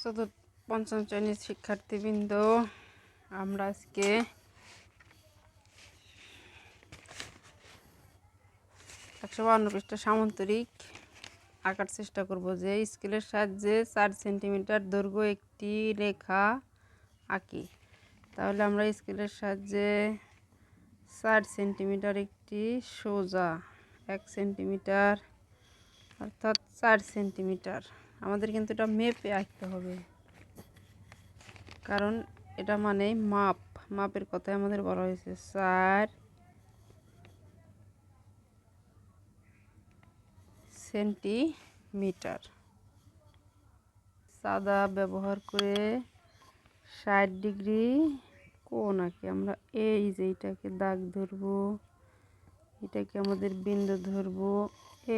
চতুর্থ পঞ্চম শ্রেণীর শিক্ষার্থীবৃন্দ, আমরা আজকে 152 পৃষ্ঠা সামান্তরিক আঁকার চেষ্টা করব। যে স্কেলের সাহায্যে 4 সেন্টিমিটার দৈর্ঘ্য একটি রেখা আঁকি। তাহলে আমরা স্কেলের সাহায্যে 4 সেন্টিমিটার একটি সোজা 1 সেন্টিমিটার অর্থাৎ 4 সেন্টিমিটার আমাদের কিন্তু এটা মেপে আঁকতে হবে, কারণ এটা মানে মাপের কথাই আমাদের বলা হয়েছে। 4 সেন্টিমিটার সাদা ব্যবহার করে 60 ডিগ্রি কোণ আঁকি আমরা। এই যে এটাকে দাগ ধরবো, এটাকে আমাদের বিন্দু ধরবো,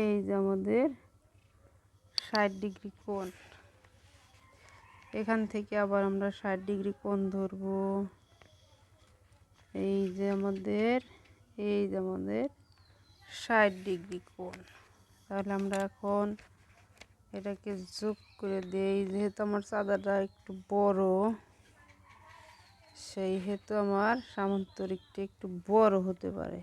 এই যে আমাদের 60 ডিগ্রি কোণ। এখান থেকে আবার আমরা 60 ডিগ্রি কোণ ধরবো, এই যে আমাদের 60 ডিগ্রি কোণ। তাহলে আমরা এখন এটাকে যোগ করে দেই। যেহেতু আমার চাঁদাটা একটু বড়, সেই হেতু আমার সামান্তরিকটা একটু বড় হতে পারে।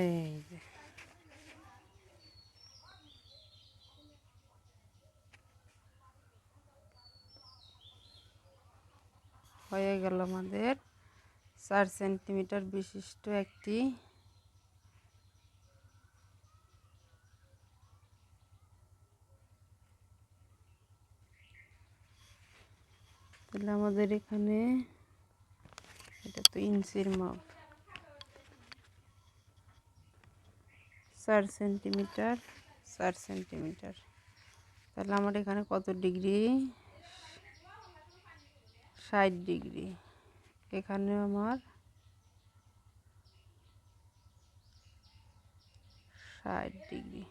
এই যে হয়ে গেল আমাদের 4 সেন্টিমিটার বিশিষ্ট একটি তাহলে আমাদের এখানে এটা তো ইঞ্চির মাপ, 4 সেন্টিমিটার 4 সেন্টিমিটার। তাহলে আমার এখানে কত ডিগ্রি? 60 ডিগ্রি। এখানে আমার 60 ডিগ্রি।